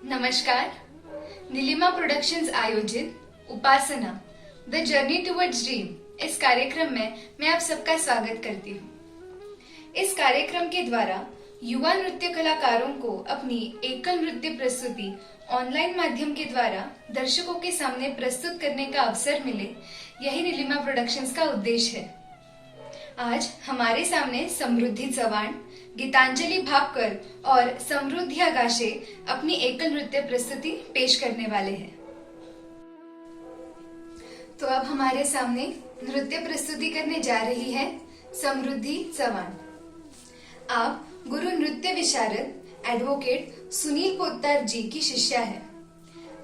नमस्कार। नीलिमा प्रोडक्शंस आयोजित उपासना the journey towards dream इस कार्यक्रम में मैं आप सबका स्वागत करती हूँ। इस कार्यक्रम के द्वारा युवा नृत्य कलाकारों को अपनी एकल नृत्य प्रस्तुति ऑनलाइन माध्यम के द्वारा दर्शकों के सामने प्रस्तुत करने का अवसर मिले, यही नीलिमा प्रोडक्शंस का उद्देश्य है। आज हमारे सामने समृद्धि चव्हाण, गीतांजलि भापकर और समृद्धि आगाशे अपनी एकल नृत्य प्रस्तुति पेश करने वाले हैं। तो अब हमारे सामने नृत्य प्रस्तुति करने जा रही है समृद्धि चव्हाण। आप गुरु नृत्य विशारद एडवोकेट सुनील पोद्दार जी की शिष्या है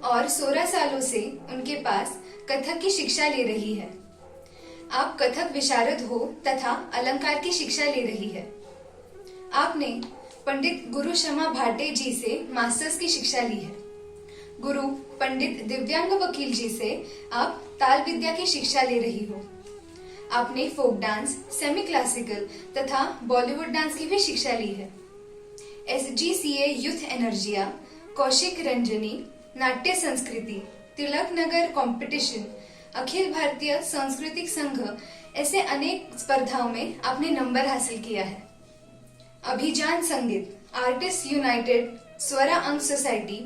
और 16 सालों से उनके पास कथक की शिक्षा ले रही है। आप कथक विशारद हो तथा अलंकार की शिक्षा ले रही है। आपने पंडित गुरु शमा भाटे जी से मास्टर्स की शिक्षा ली है। गुरु पंडित दिव्यांग वकील जी से आप ताल विद्या की शिक्षा ले रही हो। आपने फोक डांस, सेमी क्लासिकल तथा बॉलीवुड डांस की भी शिक्षा ली है। SGCA यूथ एनर्जिया, कौशिक रंजनी, नाट्य संस्कृति, तिलक नगर कंपटीशन, अखिल भारतीय सांस्कृतिक संघ ऐसे अनेक स्पर्धाओं में आपने नंबर हासिल किया है। अभिजान संगीत, आर्टिस्ट यूनाइटेड, स्वरा अंग सोसाइटी,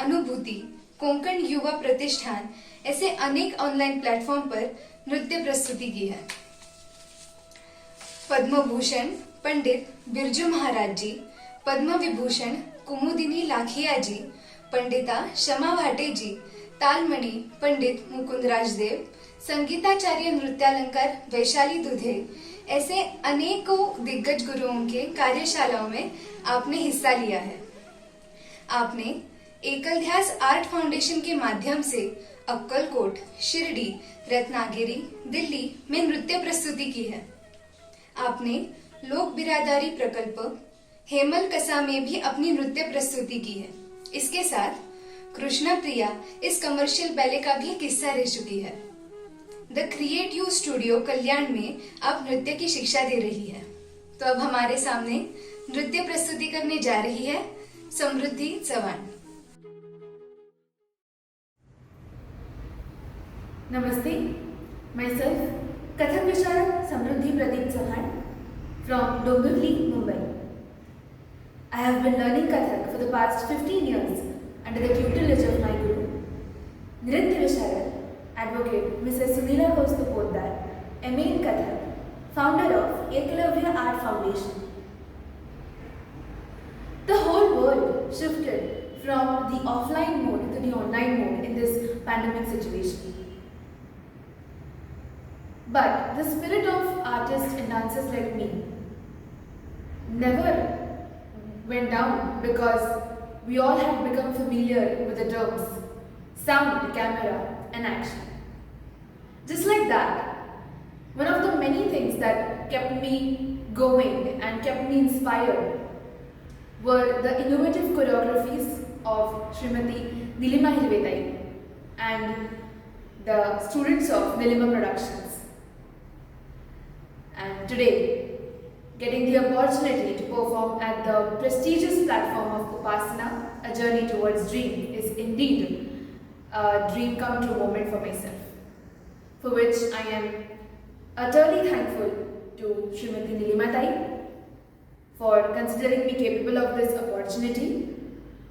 अनुभूति, कोंकण युवा प्रतिष्ठान ऐसे अनेक ऑनलाइन प्लेटफॉर्म पर नृत्य प्रस्तुति की है। पद्म भूषण पंडित बिरजू महाराज जी, पद्म विभूषण कुमुदिनी लाखिया जी, पंडिता शमा भाटे जी, तालमणि पंडित मुकुंद राजदेव, संगीताचार्य नृत्यालंकार वैशाली दुधे ऐसे अनेकों दिग्गज गुरुओं के कार्यशालाओं में आपने हिस्सा लिया है। आपने एकल ध्यास आर्ट फाउंडेशन के माध्यम से अक्कलकोट, शिरडी, रत्नागिरी, दिल्ली में नृत्य प्रस्तुति की है। आपने लोक बिरादरी प्रकल्प हेमल कसा में भी अपनी नृत्य प्रस्तुति की है। इसके साथ कृष्णा प्रिया इस कमर्शियल बैले का भी किस्सा रह चुकी है। द क्रिएट यू स्टूडियो कल्याण में आप नृत्य की शिक्षा दे रही है। तो अब हमारे सामने नृत्य प्रस्तुति करने जा रही है समृद्धि चव्हाण। नमस्ते, myself Kathak Visharad Samriddhi Pradeep Chavan from Dombivli, Mumbai. I have been learning Kathak for the past 15 years under the tutelage of my guru, Nritya Visharad, Advocate Mrs. Sunila Kaustup Poddar, MA in Kathak, founder of Ekalavya Art Foundation. The whole world shifted from the offline mode to the online mode in this pandemic situation. But the spirit of artists and dancers like me never went down because we all had become familiar with the terms sound, camera and action. Just like that, one of the many things that kept me going and kept me inspired were the innovative choreographies of Srimati Nilima Hirvetai and the students of Nilima Productions. And today, getting the opportunity to perform at the prestigious platform of Upasana, A Journey Towards Dream, is indeed a dream come true moment for myself, for which I am utterly thankful to Srimati Nilima Tai for considering me capable of this opportunity,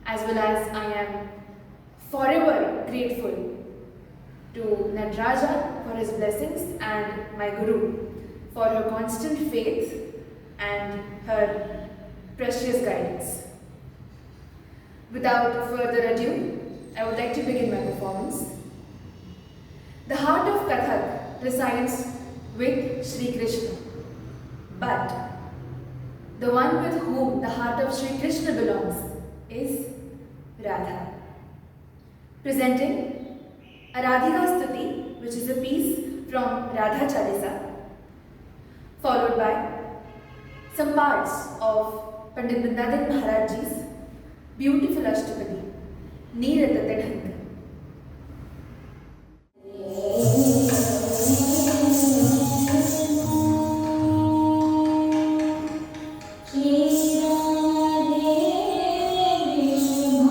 as well as I am forever grateful to Nadraja for his blessings and my Guru for her constant faith and her precious guidance. Without further ado, I would like to begin my performance. The heart of Kathak resides with Sri Krishna, but the one with whom the heart of Sri Krishna belongs is Radha. Presenting a Radhika Stuti, which is a piece from Radha Chalisa, followed by some parts of Pandit Bindadan Maharaj Ji's beautiful Ashtapadi, Neeratate Dhang. Shri Radhe Vishnu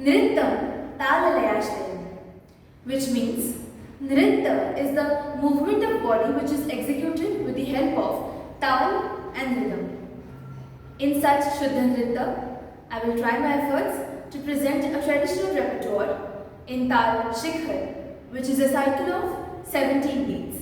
Nrittam Talalayashtaram, which means Nritta is the movement of body which is executed with the help of tal and rhythm. In such Shuddha Nritta, I will try my efforts to present a traditional repertoire in Tal Shikhar, which is a cycle of 17 beats.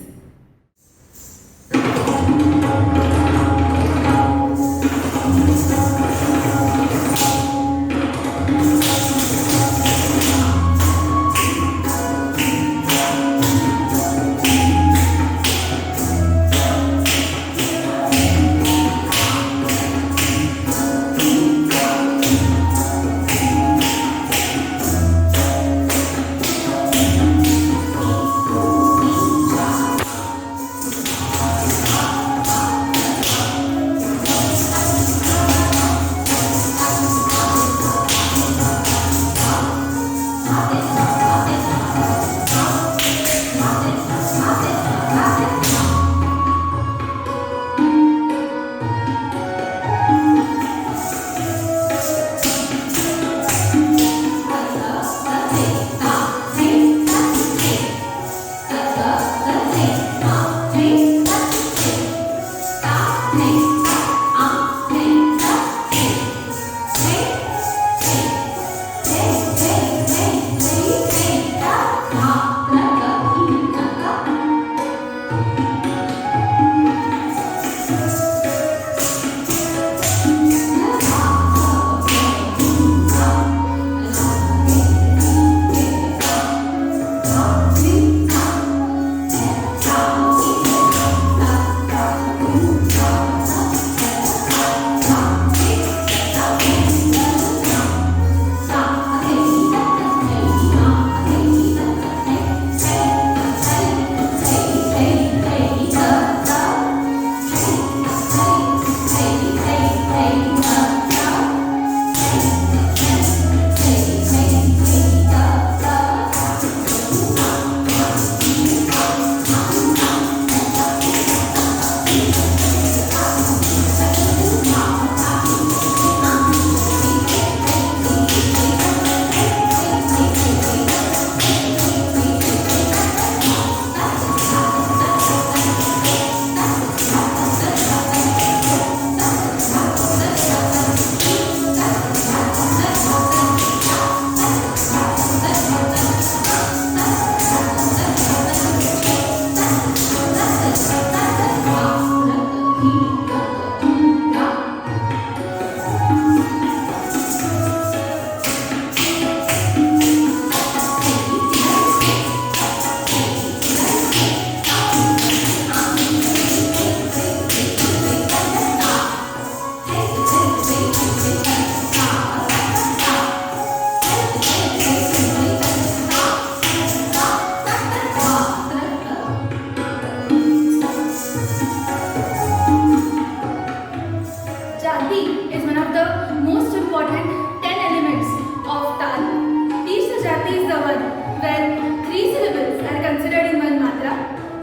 one, where three syllables are considered in one matra,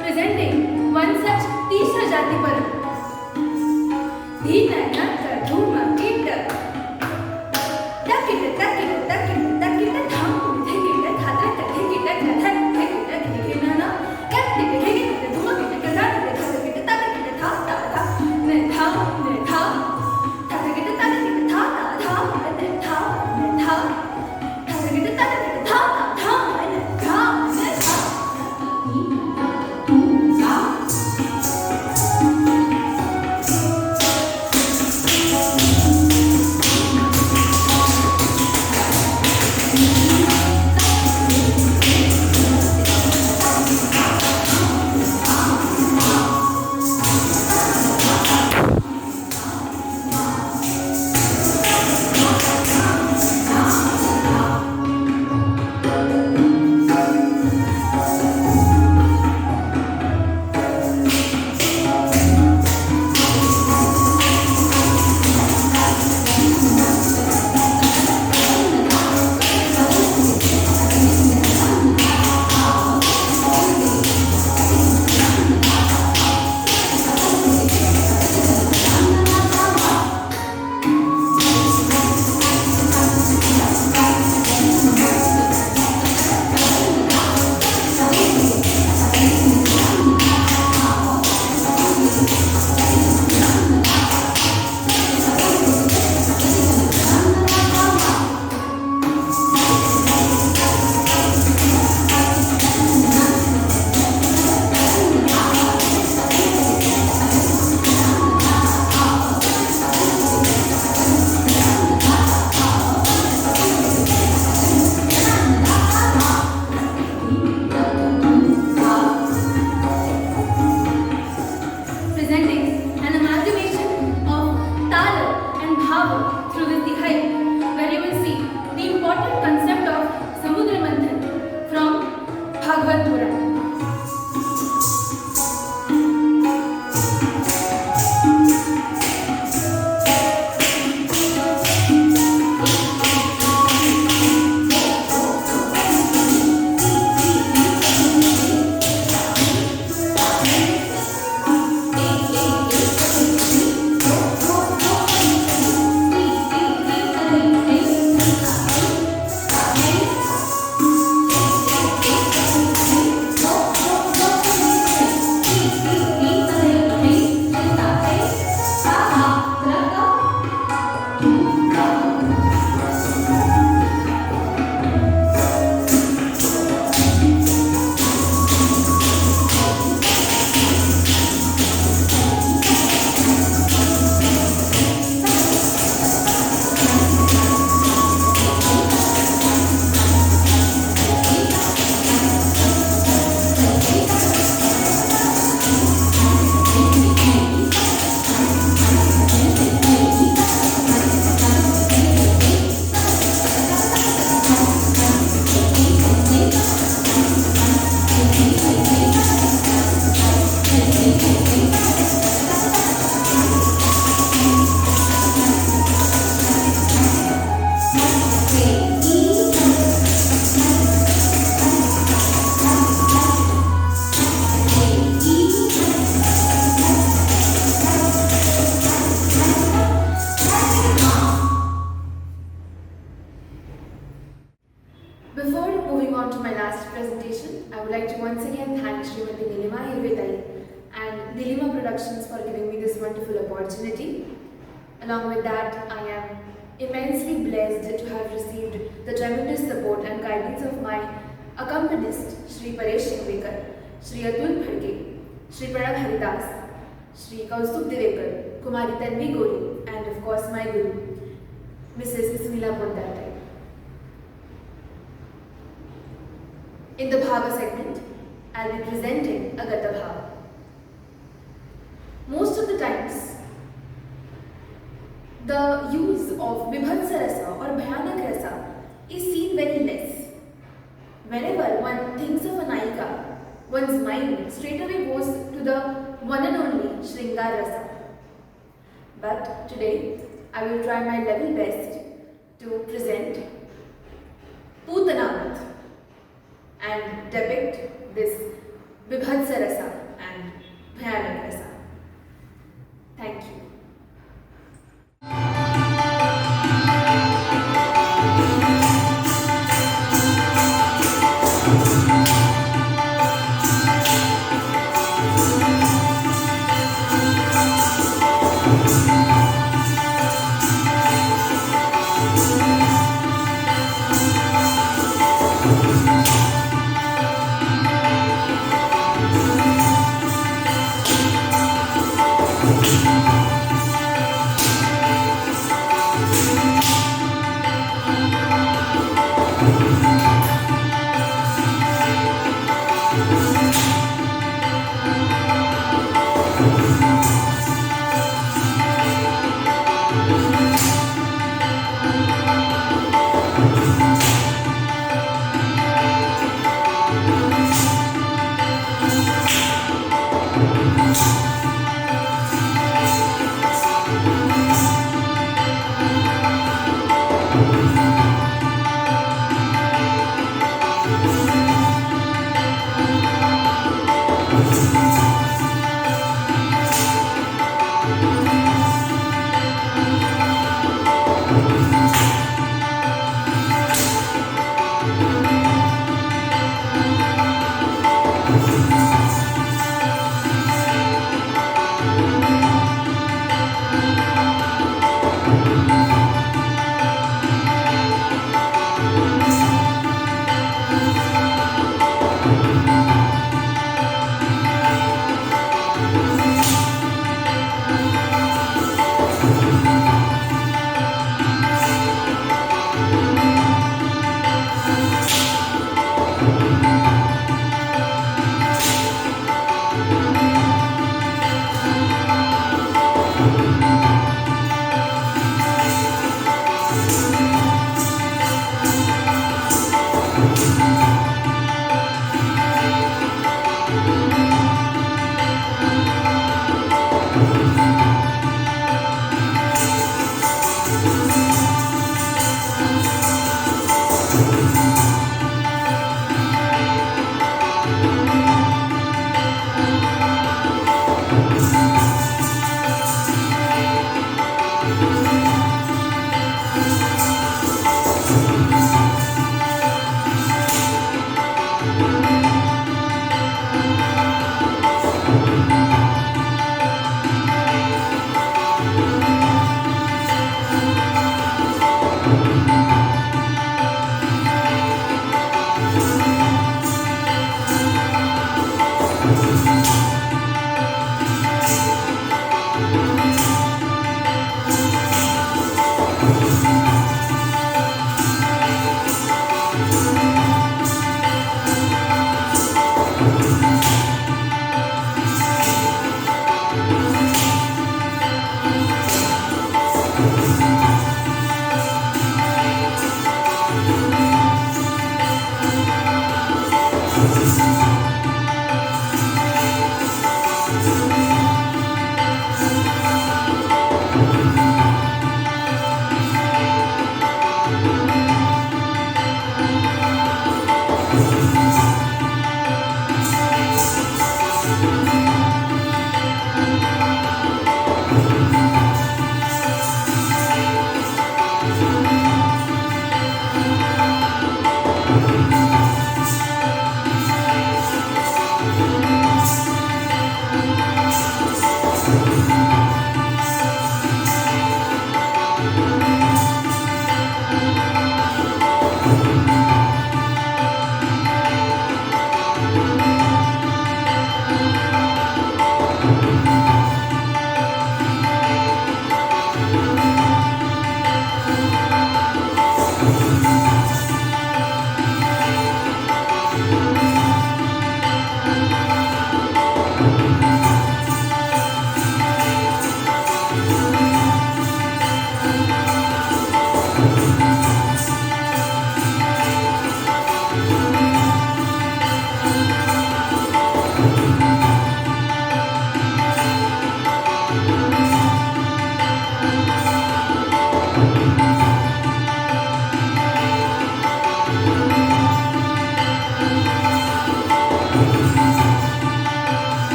presenting one such Tisra Jati Param. Dhina Nakka Dhuma Kita Takita Takita Takita Takita Dham Dhikita Thata Dhikita Thata Dhikita Dhikina Na Takita Dhikita Dhuma Kita Kata Dhikita Kita Tata Kita Tha Ta Tha Ne Tha Ne Tha Tata Kita Tata Kita Tha Ta Tha Ne Tha Ne Tha Tata Kita Tata Kita Tha Ta Tha Ne Tha Ne Tha presenting an amalgamation of Tala and Bhava through this Dihai, where you will see the important concept of Samudra Manthan from Bhagavad Purana. Before moving on to my last presentation, I would like to once again thank Srimati Nilima Hirvetai and Nilima Productions for giving me this wonderful opportunity. Along with that, I am immensely blessed to have received the tremendous support and guidance of my accompanist, Sri Paresh Shingvekar, Sri Atul Phadke, Sri Pranav Haridas, Sri Kaustubh Divekar, Kumari Tanvi Gori, and of course my Guru, Mrs. Sunila Pottar. In the Bhava segment, I'll be presenting Agata Bhava. Most of the times, the use of Vibhatsa Rasa or Bhayanak Rasa is seen very less. Whenever one thinks of a Naika, one's mind straight away goes to the one and only Shringar Rasa. But today, I will try my level best to present Putanavat, depict this Bibhatsa Rasa and Bhayanak Rasa. Thank you.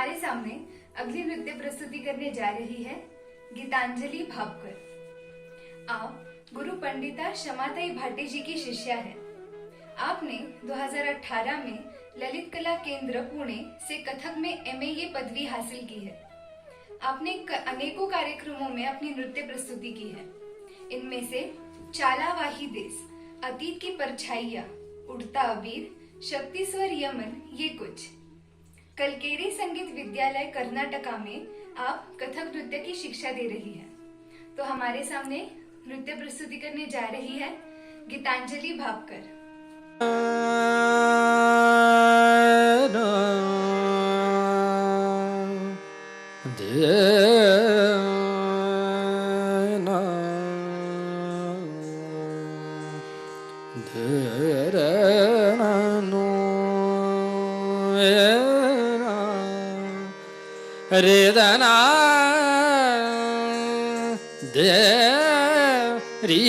हमारे सामने अगली नृत्य प्रस्तुति करने जा रही है गीतांजलि भापकर। आप गुरु पंडिता शमाताई भाटे जी की शिष्या हैं। आपने 2018 में ललित कला केंद्र पुणे से कथक में MA पदवी हासिल की है। आपने अनेकों कार्यक्रमों में अपनी नृत्य प्रस्तुति की है। इनमें से चाला वाही देश, अतीत की परछाइयां, उड़ता अबीर, शक्ति स्वर यमन ये कुछ। कलकेरी संगीत विद्यालय कर्नाटका में आप कथक नृत्य की शिक्षा दे रही हैं। तो हमारे सामने नृत्य प्रस्तुति करने जा रही है गीतांजलि भापकर। रे दना दे री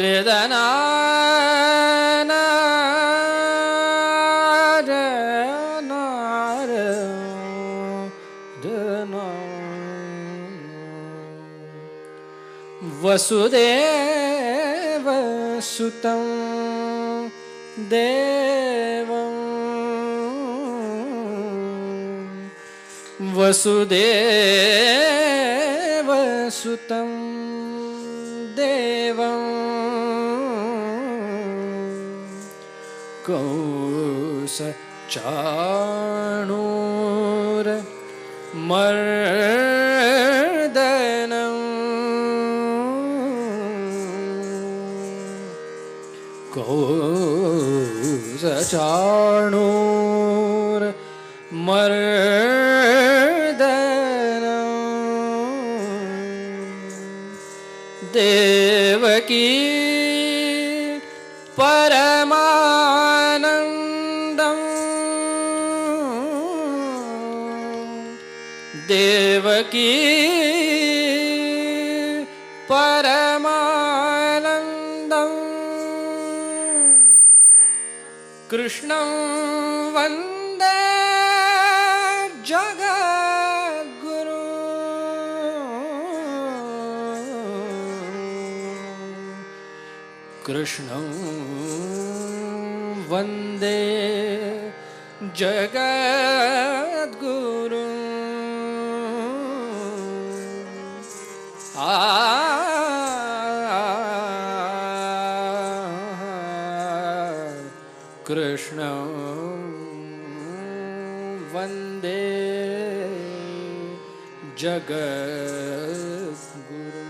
रे दना वसुदेव सुतं देवं वसुदेव सुतं देवं कौसचाणूर मर्दनं कौसचाणूर मर्दनं देवकी परमानन्दं देवकी परमानन्दं कृष्णं वन्दे जगद्गुरुं कृष्णं वन्दे जगद्गुरुं कृष्णं वन्दे जगद्गुरुं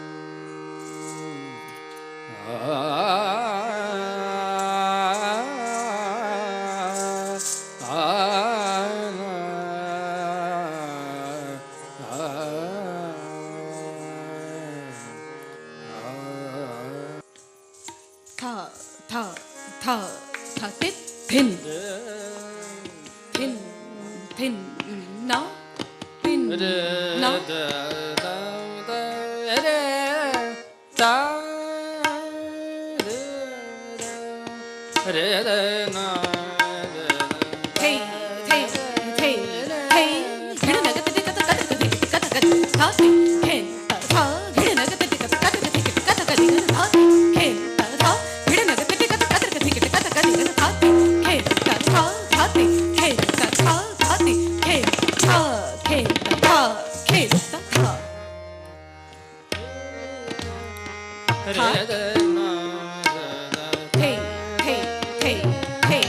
था थिन थिन थिन ना थिन ना थे थे थे थे घिड़ नगत ते कत कत कत कत कत था थिन था घिड़ नगत ते कत कत कत कत कत था थिन था घिड़ नगत ते कत कत कत कत कत था थिन था था थिन था था थिन था थिन था थिन था थे थे थे थे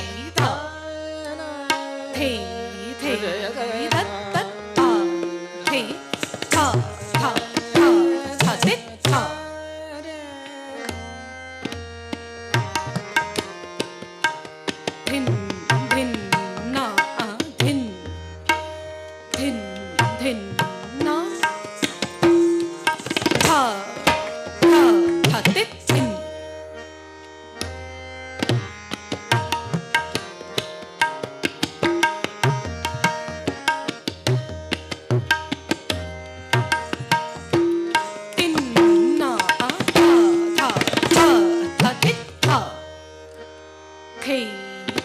thei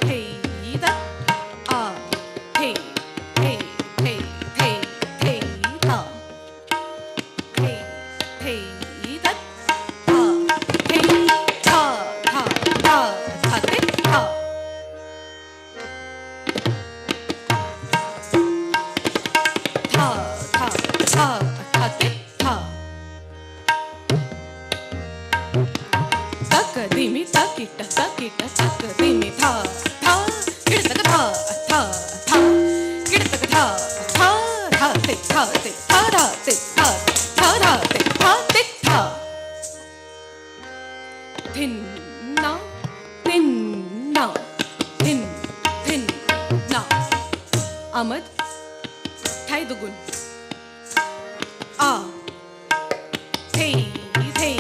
thei tat a thei thei thei thei thei ta thei thei tat a thei tha tha tha tha te tha tha tha tha tha te tha tak dimi takita takita tak dimi tha tha kidtak tha tha tha kidtak tha tha tha te tha te tha tha te tha tha tha te tha te tha thin na thin na thin thin na Ahmad thai dugun a thei thei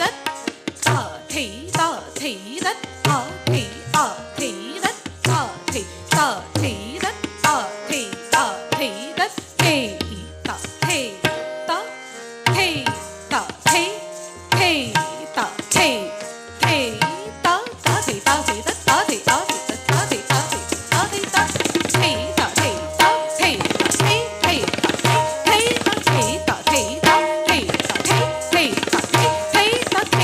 rat ta thei ta thei rat ta thei a thei rat ta thei ta thei rat ta thei ta thei rat thei ta thei ta thei ta thei thei ta thei thei ta ta thei ta thei rat ta thei ta thei rat ta thei ta thei ta thei ta thei ta thei ta thei ta thei thei ta thei ta thei ta thei ta thei ta thei thei ta thei thei ta thei thei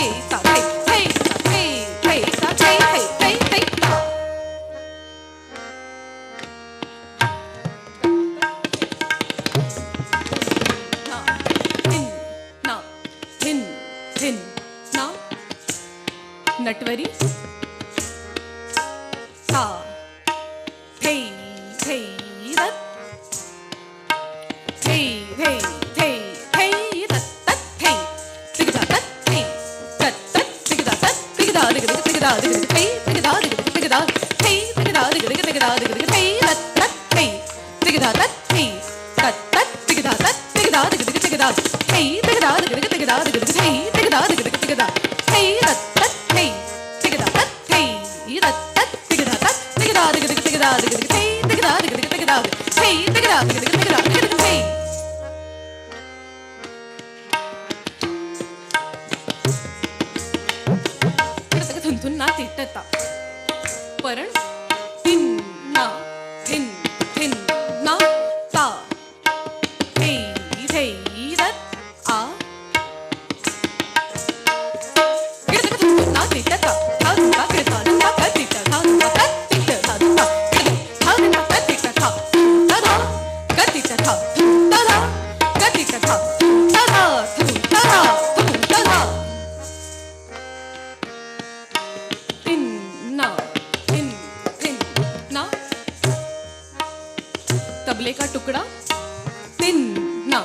ta thei thei ta thei thei thei thei ta na thin thin na नटवरी सा थै थै रत थै थै थै थै रत तत थै तिगदा तत थै तत तत तिगदा तत तिगदा तिगदा तिगदा तिगदा थै तिगदा तिगदा तिगदा थै तिगदा तिगदा तिगदा तिगदा थै रत तत थै तिगदा तत थै तत तत तिगदा तत तिगदा तिगदा तिगदा थै तिगदा तिगदा तिगदा तिगदा थै तिगदा तिगदा तिगदा थै रत तत थै तिगदा तत थै रत तत तिगदा तत तिगदा तिगदा तिगदा तिगदा थै तिगदा तिगदा तिगदा थै तिगदा तिगदा तिगदा तिगदा थै थुन ना तिटता परण थिन ना थिन थिन ना ता थै थै रत आ गिरतक थुन ना तिटता था था गिरता था का तिटता था का तिटता था था था ना का तिटता था था था का तिटता था था था का तिटता था था था था था था tin na tin tin na तबले का टुकड़ा tin na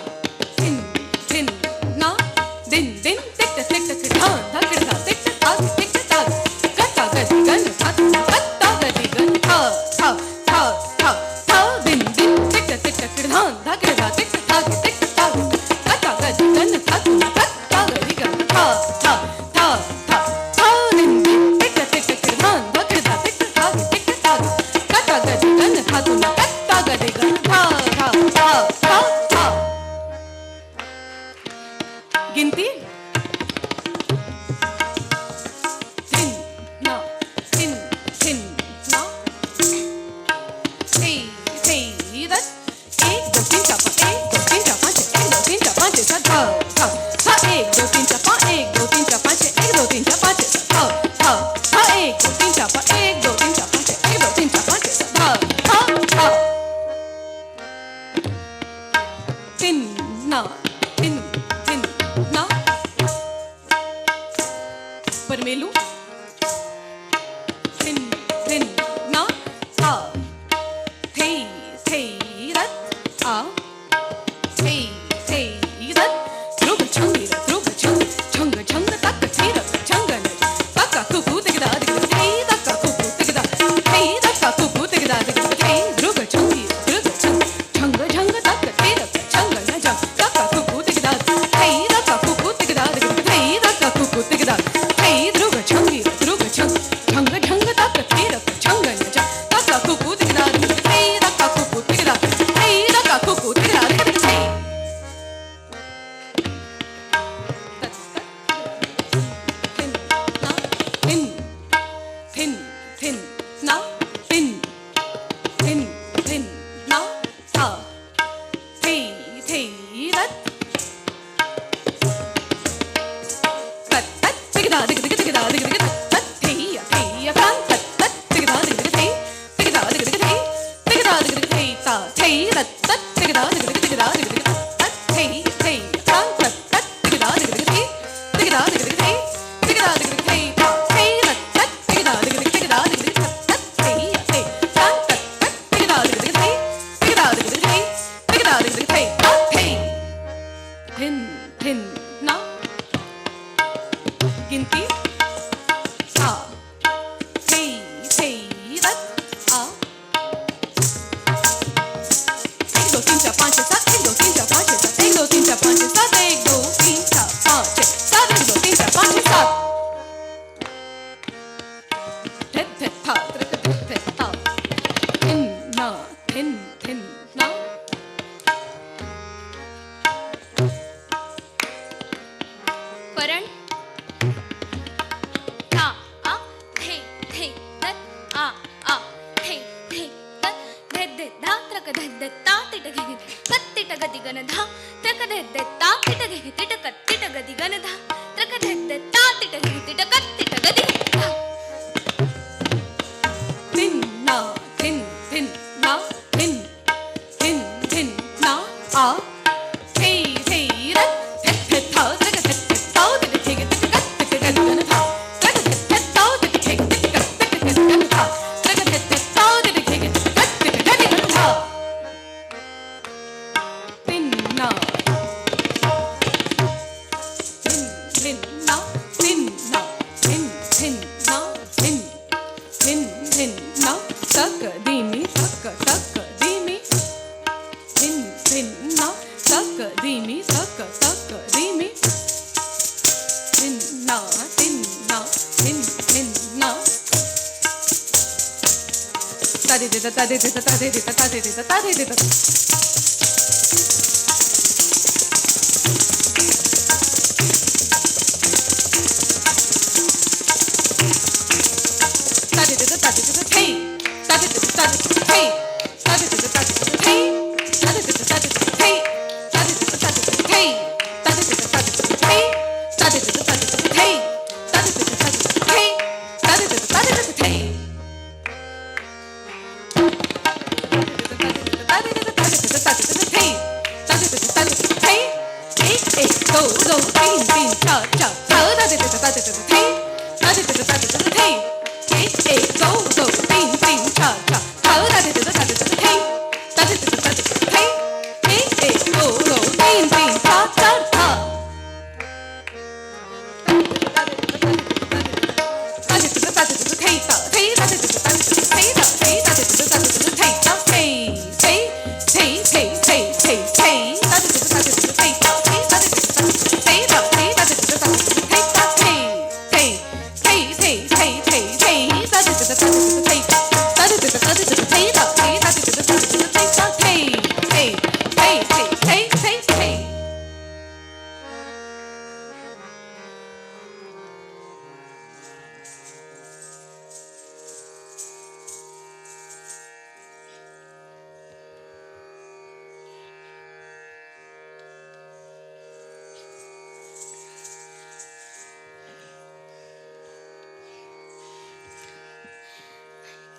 tin tin na din din टिक टिक टिक टिक धा धा टिक धा टिक टिक धा टिक टिक धा कटा गति गन धा कटा गति गन था था था था था दिन दिन टिक टिक टिक टिक धा धा टिक धा टिक धा टिक धा कटा गति गन धा कटा गति गन था था था था था दिन दिन टिक टिक टिक धा धा टिक धा टिक धा टिक धा कटा गति गन धा कटा गति गन था था था था था गिनती थिन ना थिन थिन ना थै थै रत एक दो तीन चार पाँच एक दो तीन चार पाँच एक दो तीन चार पाँच सा था था था एक दो तीन चार पाँच एक दो तीन चार पाँच एक दो तीन चार पाँच सा था था था एक दो तीन चार पाँच एक दो तीन चार पाँच एक दो तीन चार पाँच सा था था था थिन ना थिन थिन ना परमेलू थिन थिन ना था थै थै रत आ थै थै रत ध्रुव छंगी रत ध्रुव छंग छंग छंग तक थै रत छंग न तक कुकु तिगदा तिगदा थै तक कुकु तिगदा थै तक कुकु तिगदा तिगदा थै ध्रुव छंगी ध्रुव छंग छंग छंग तक थै रत छंग न जंग तक कुकु तिगदा थै तक कुकु तिगदा तिगदा थै तक कुकु तिगदा थै ध्रुव छंगी ध्रुव छंग छंग छंग तक थै रत छंग न जंग तक कुकु तिगदा थै तक कुकु तिगदा थै तक कुकु तिगदा तिगदा थै थिन ना थिन थिन थिन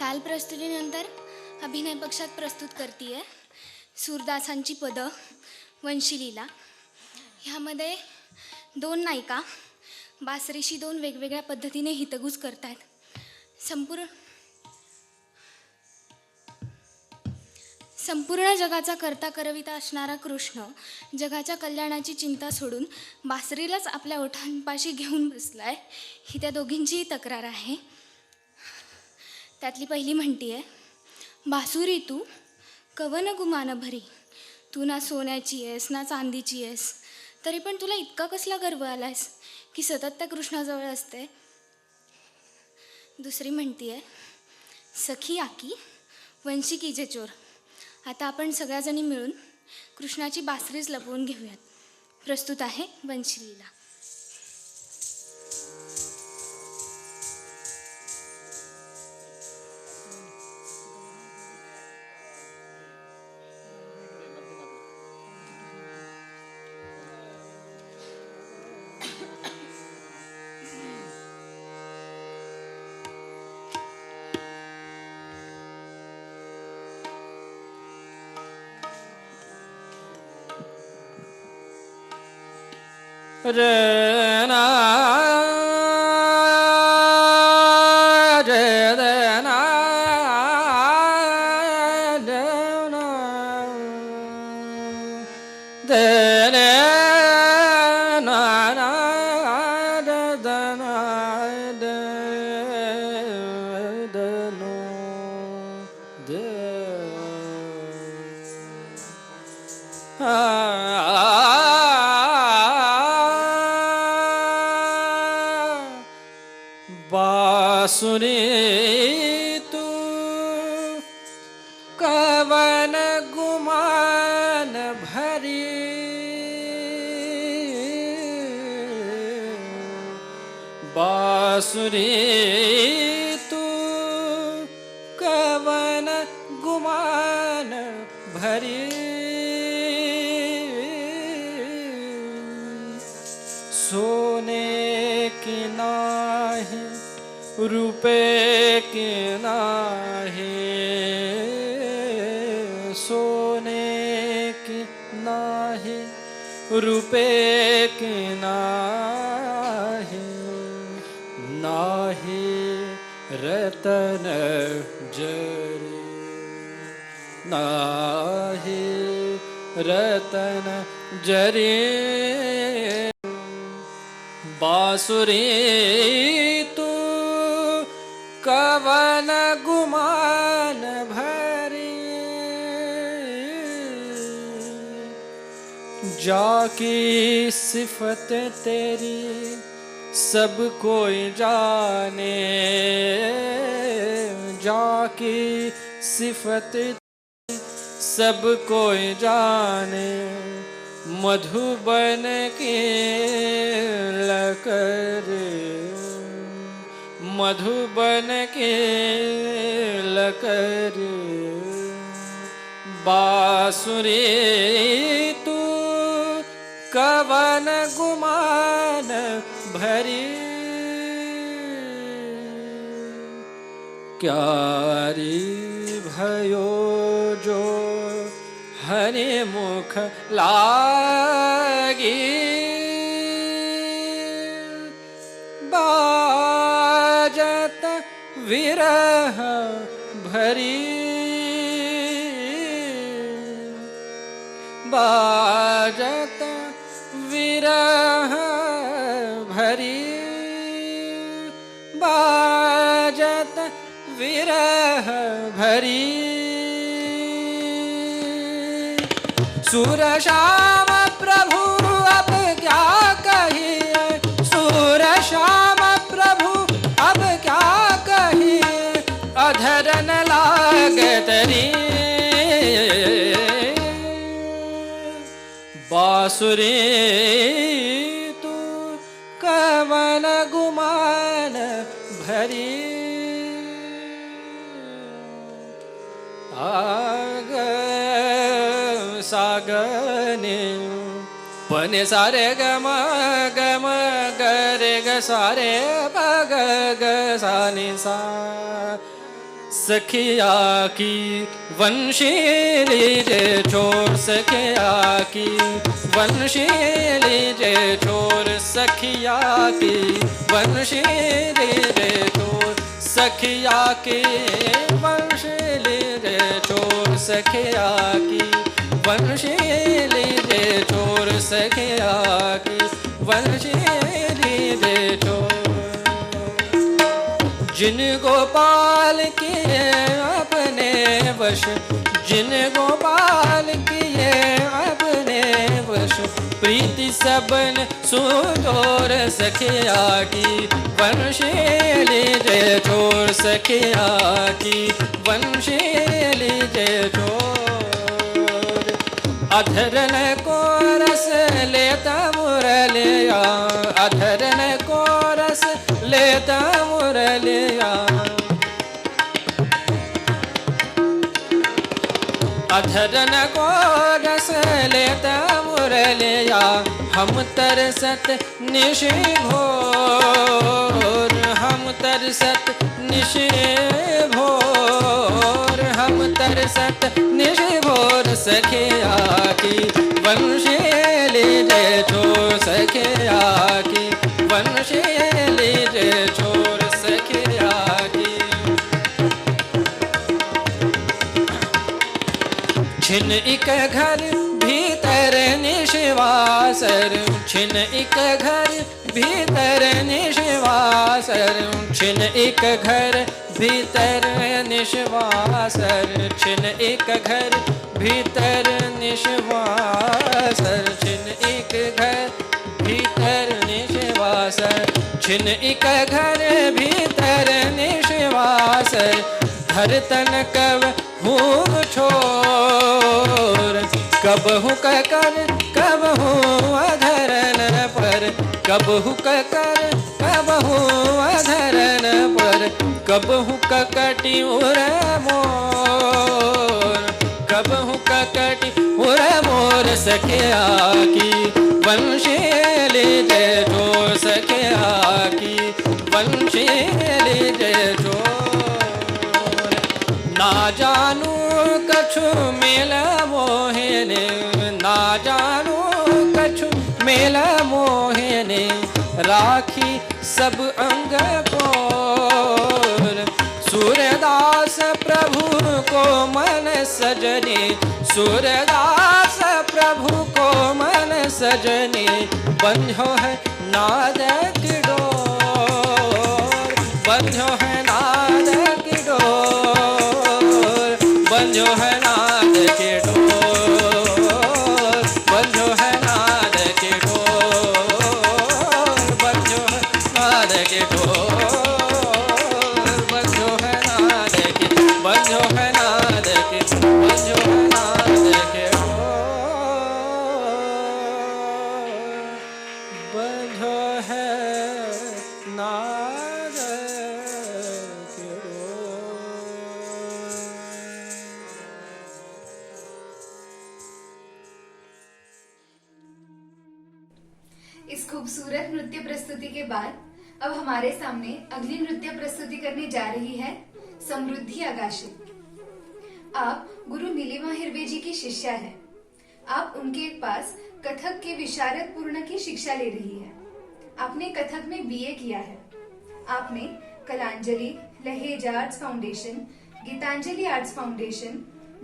ताल प्रस्तुतीनंतर अभिनय पक्षात प्रस्तुत करते सूरदासांची पदं वंशीलीला. ह्यामध्ये 2 नायिका बासरीशी 2 वेगवेगळ्या पद्धतीने हितगुज करत आहेत. संपूर्ण जगाचा करता करविता असणारा कृष्ण जगाच्या कल्याणाची चिंता सोडून बासरीलाच आपल्या ओठांपाशी घेऊन बसलाय, ही त्या दोघींचीही तक्रार आहे. त्यातली पहिली म्हणतीये, बासुरी तू कवन गुमान भरी, तू ना सोन्याची आहेस ना चांदीची आहेस, तरी पण तुला इतका कसला गर्व आलायस की सतत त्या कृष्णाजवळ असते. दुसरी म्हणतीये, सखी आकी वंशिकी जे चोर, आता आपण सगळ्याजणी मिळून कृष्णाची बासरीच लपवून घेऊयात. प्रस्तुत आहे वंशिलीला. रे ना रे रे ना रे ना दे ने ना ना रे द ना दे द नो दे बासुरी तू कवन गुमान भरी, बासुरी तू कवन गुमान भरी, सोने की नाहीं रुपए की नाहीं, सोने की नाहीं रुपए की नाहीं, नाहीं रतन जरी, नाहीं रतन जरी, बासुरी तू कवन गुमान भरी, जाकी सिफत तेरी सब कोई जाने, जाकी सिफत सब कोई जाने, मधुबन की लकर, मधुबन के लकर। बांसुरी तू कवन गुमान भरी, क्यारी भयो जो हरि मुख लागी। बाजत विरह भरी, बाजत विरह भरी, बाजत विरह भरी। सुर श्याम प्रभु अब क्या कहिए, सुर श्याम प्रभु अब क्या कहिए, अधर न लागत री। बांसुरी तू कवन गुमान भरी, आग सागने पने सारे गम गम गरे ग सारे पग ग सानि सा। सखिया की वंशीली जे छोर, सखिया की वंशीली जे छोर, सखिया की वंशीली जे छोर, सखिया की वंशीली जे छोर, सखिया की वंशीली जे छोर, सखिया की वंशीली जे छोर। जिन गोपाल किए अपने वश, जिन गोपाल किए अपने वश, प्रीति सबन सुदोर, सखिया की वंशीली जे छोर, सखिया की वंशीली जे छोर। अधरन को रस लेता मुरलिया, अधरन को रस लेता मुरलिया, अधरन को रस लेता मुरलिया। हम तरसत निशि भोर, हम तरसत निशि भोर, हम तरसत निशि भोर, सखिया की वंशीली जे छोर, सखिया की वंशीली जे छोर, सखिया की। छिन एक घर भीतर निश्वासर, छिन एक घर भीतर निश्वासर, छिन एक घर भीतर निश्वासर, छिन एक घर भीतर निश्वासर, छिन एक घर भीतर निश्वासर, छिन एक घर भीतर निश्वासर। धर तन कब हूँ छोर, कब हूँ कर कब हूँ अधरन पर, कब हूँ कर कब हूँ अधरन पर, कब हूँ ककटी उर मोर, कब हूँ ककटी उर मोर। सखिया की वंशीली जे छोर, सखिया की वंशीली जे छोर। ना जानू कछु मेल मोहिनी, ना जानू कछु मेल मोहिनी, राखी सब अंग कोर। सूरदास प्रभु को मन सजनी, सूरदास प्रभु को मन सजनी, बंधो है नाद की डोर, बंधो है नाद की डोर, बंधो है नाद की डोर, बंधो है नाद की डोर, बंधो है नाद की डोर, बंधो है नाद की, बंधो है नाद खूबसूरत नृत्य प्रस्तुति के बाद अब हमारे सामने अगली नृत्य प्रस्तुति करने जा रही है समृद्धि आगाशे। आप गुरु नीलिमा हिरवे जी की शिष्या है। आप उनके पास कथक के विशारद पूर्ण की शिक्षा ले रही है। आपने कथक में बीए किया है। आपने Kalanjali, Lahej arts foundation, Geetanjali arts foundation,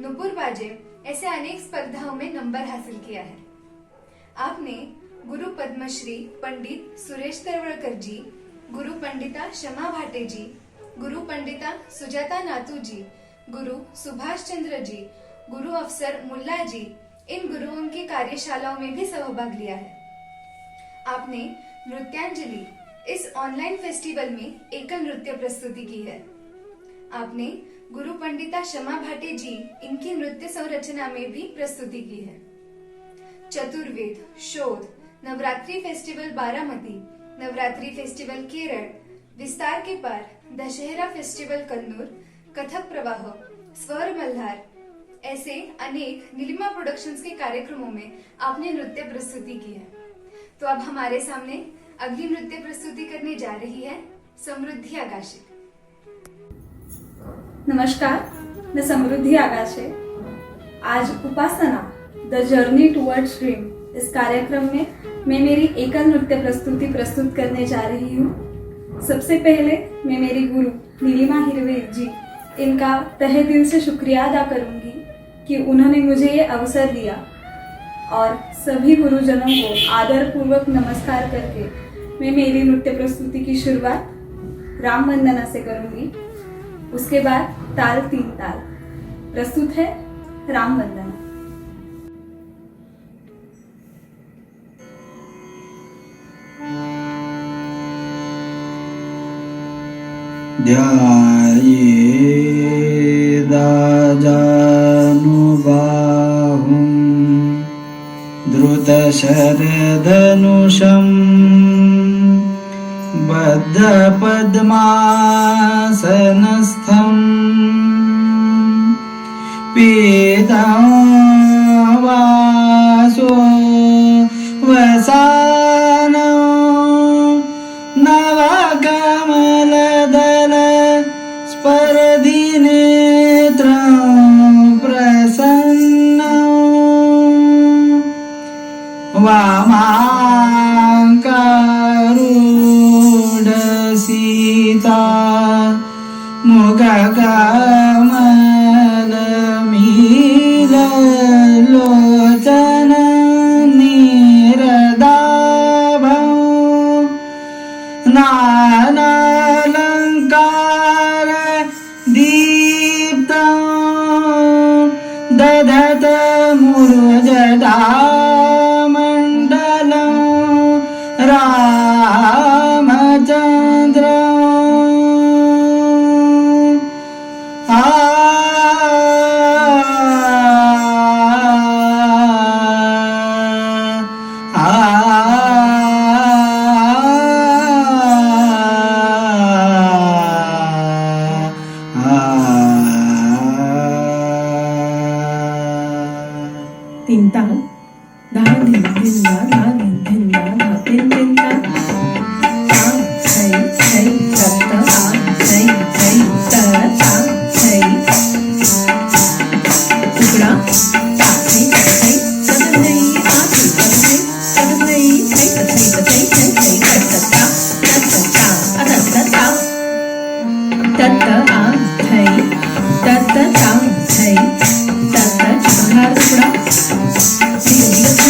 Nupur वाजिब ऐसे अनेक स्पर्धाओं में नंबर हासिल किया है। आपने गुरु पद्मश्री पंडित सुरेश तरवड़कर जी, गुरु पंडिता शमा भाटे जी, गुरु पंडिता सुजाता नातू जी, गुरु सुभाष चंद्र जी, गुरु अफसर मुल्ला जी, इन गुरुओं की कार्यशालाओं में भी सहभाग लिया है। आपने नृत्यांजलि इस ऑनलाइन फेस्टिवल में एकल नृत्य प्रस्तुति की है। आपने गुरु पंडिता शमा भाटे जी इनकी नृत्य संरचना में भी प्रस्तुति की है। चतुर्वेद, शोध, नवरात्रि फेस्टिवल बारामती, नवरात्रि फेस्टिवल केरल, विस्तार के पार, दशहरा फेस्टिवल कन्नूर, कथक प्रवाह, स्वर मल्हार ऐसे अनेक नीलिमा प्रोडक्शंस के कार्यक्रमों में आपने नृत्य प्रस्तुति की है। तो अब हमारे सामने अगली नृत्य प्रस्तुति करने जा रही है समृद्धि आगाशे। नमस्कार, मैं समृद्धि आगाशे आज उपासना द जर्नी टुवर्ड्स ड्रीम इस कार्यक्रम में मैं मेरी एकल नृत्य प्रस्तुति प्रस्तुत करने जा रही हूँ। सबसे पहले मैं मेरी गुरु नीलिमा हिरवे जी इनका तहे दिल से शुक्रिया अदा करूंगी कि उन्होंने मुझे ये अवसर दिया, और सभी गुरुजनों को आदर पूर्वक नमस्कार करके मैं मेरी नृत्य प्रस्तुति की शुरुआत राम वंदना से करूंगी। उसके बाद ताल 3 ताल। प्रस्तुत है राम वंदना। ध्यायेदाजानुबाहुं धृतशरधनुषं बद्धपद्मासनस्थं पीतावासो वसानो नवकमलदल स्पर्धिनेत्रं प्रसन्नं वामाङ्कारूढसीता मुखकमलमीललोचन निरदाभं नानालङ्कार दीप्तं दधत मुरुजदामण्डलं रामचन्द्रं Tintang, dang din din da, da din din da, da din din da. Tang, hey, hey, da da, tang, hey, hey, da, tang, hey. Tukda, ta, hey, da, hey, da, da, hey, ta, hey, da, da, hey, da, da, hey, hey, da, hey, da, hey, hey, hey, da, da, ta, da, da, ta, a, da, da, ta. Da, da, a, hey, da, da, ta, hey, da, da, chukar, tukda. Hey,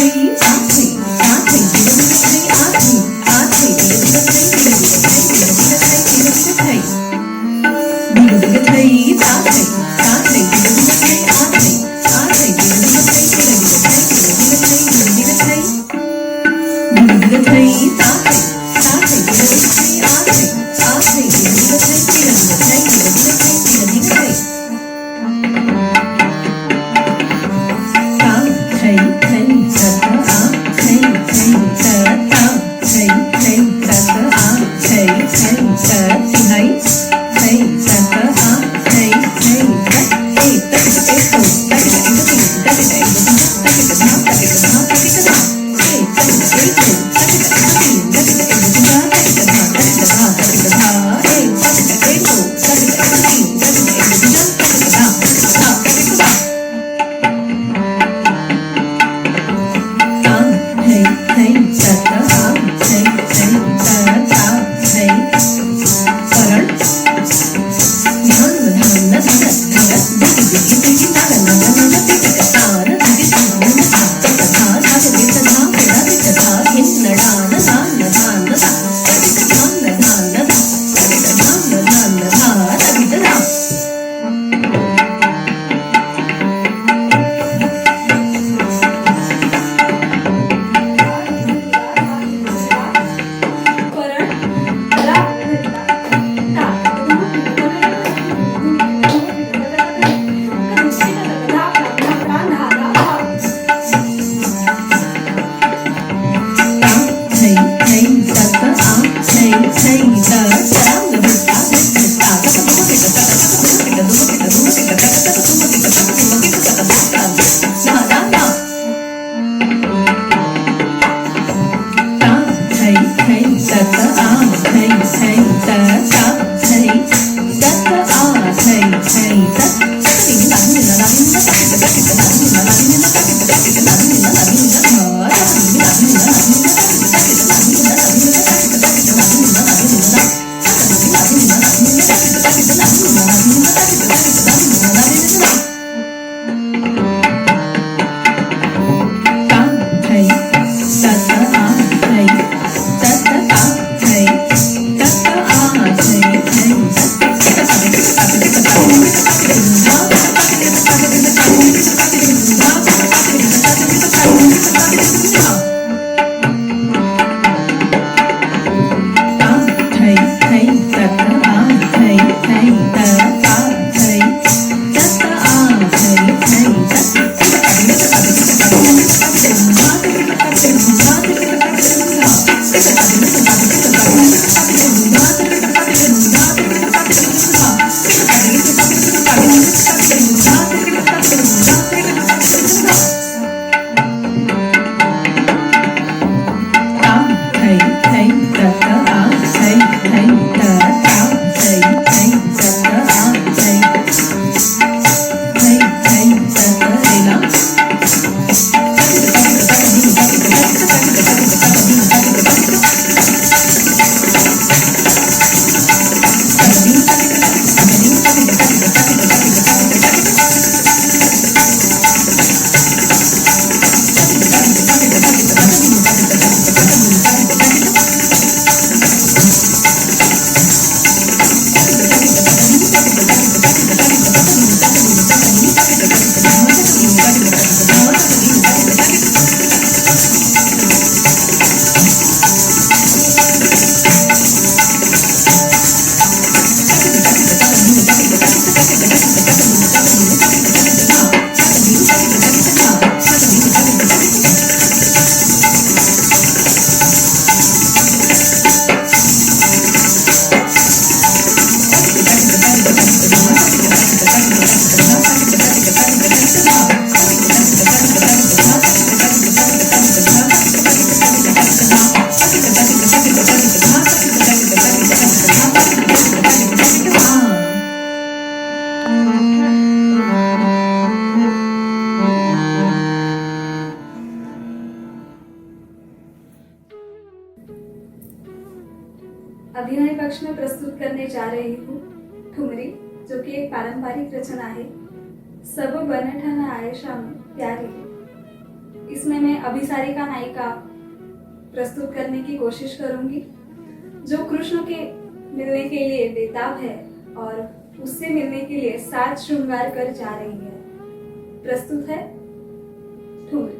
अभिनय पक्ष में प्रस्तुत करने जा रही हूँ ठुमरी, जो कि एक पारंपरिक रचना है। सब बनठन आयशा में प्यारी। इसमें मैं अभिसारिका नायिका प्रस्तुत करने की कोशिश करूंगी, जो कृष्ण के मिलने के लिए बेताब है और उससे मिलने के लिए साज श्रृंगार कर जा रही है। प्रस्तुत है ठुमरी।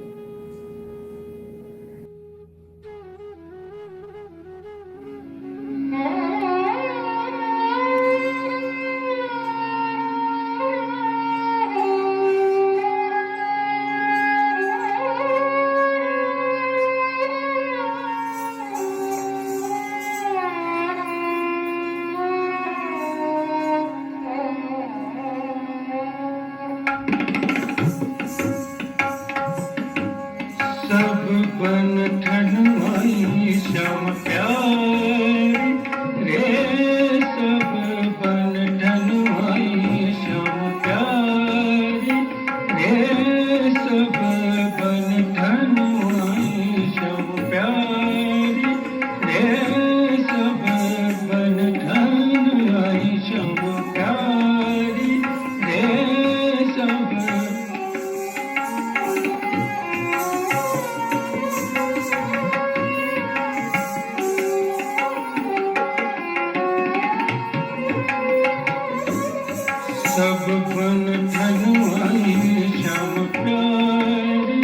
सब बन धनवाई श्याम प्यारी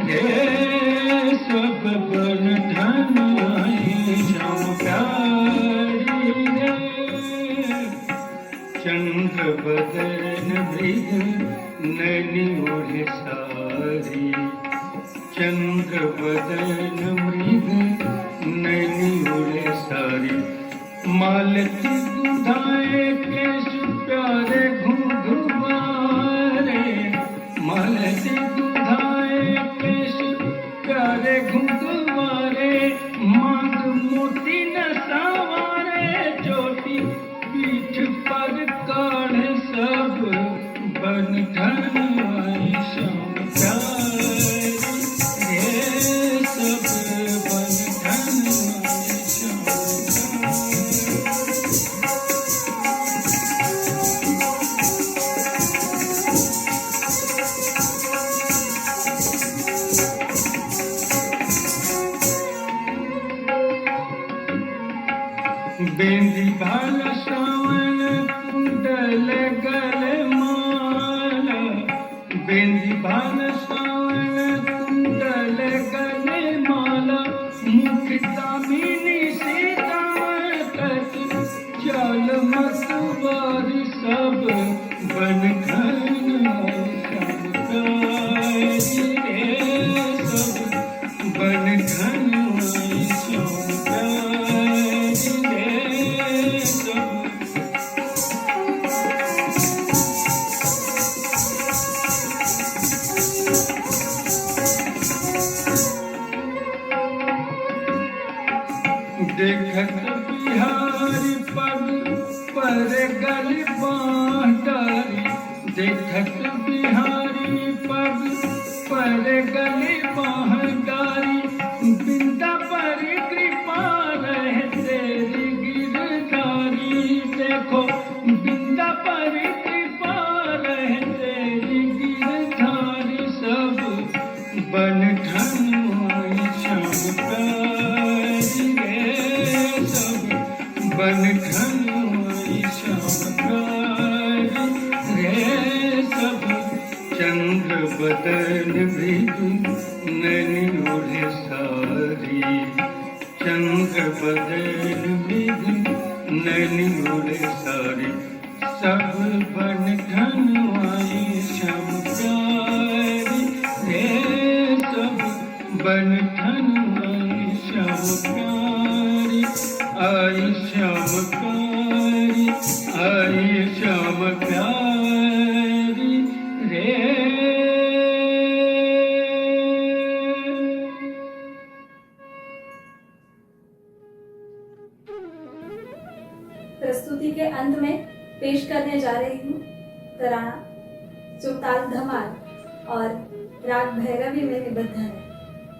रे, सब बन धनवाई श्याम प्यारी रे। चंद्र बदन मृग नैनी ओढ़े सारी, चंद्र बदन मृग नैनी ओढ़े सारी। मालती दुधाए केश प्यारे घुंघुमारे, मालती दुधाए केश प्यारे घुंघुमारे। मांग मोती न सावारे, चोटी पीठ पर काढ़ बन धन आई श्याम प्यारी रे सब बन धन आई श्याम बेंदी भाल श्रवण कुंडल गले माला बेंदी भाल श्रवण कुंडल गले माला मुख दामिनी सीता तट चल मतवारी सब बन धन आई श्याम प्यारी रे सब बन धन आई श्याम देखत बिहारी पग पर गल बांटारी देखत बिहारी पग पर गल बांटारी बिंदा पर कृपा रहे तेरी गिरधारी देखो बिंदा पर कृपा रहे तेरी गिरधारी सब बन धन आई श्याम प्यारी रे सब बन धन आई श्याम प्यारी रे सब चंद्र बदन मृदु नैनी ओढ़े सारी चंद्र बदन मृदु नैनी ओढ़े सारी सब बन धन आई श्याम प्यारी रे सब बन धन आई श्याम प्यारी आई श्याम प्यारी आई श्याम प्यारी रे प्रस्तुति के अंत में पेश करने जा रही हूँ तराना जो ताल धमाल और राग भैरवी में निबद्ध है।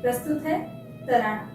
प्रस्तुत है तराना।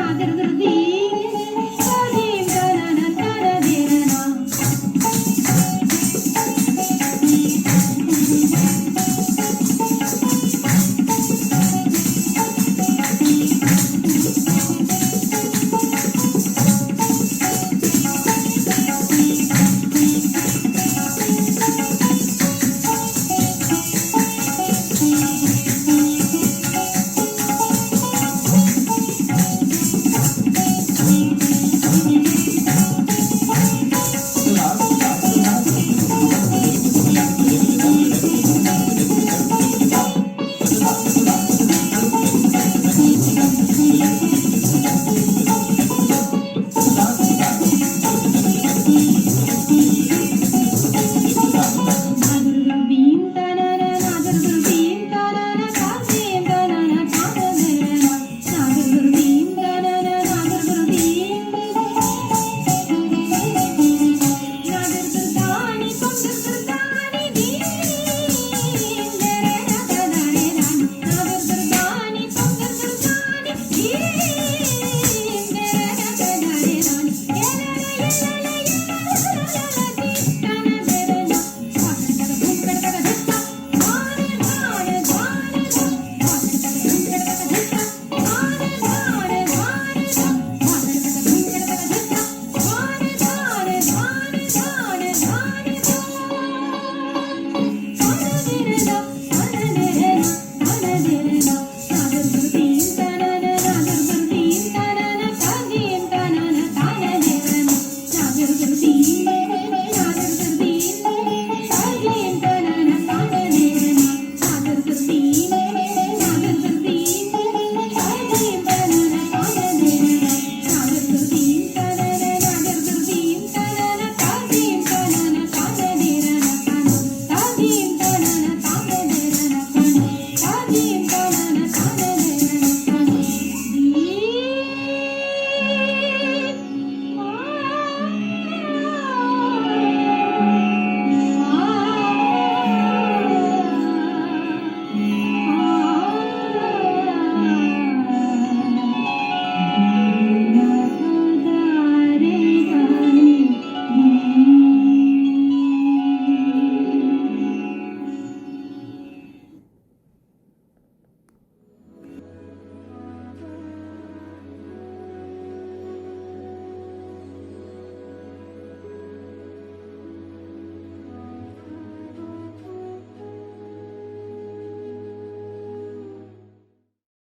Radha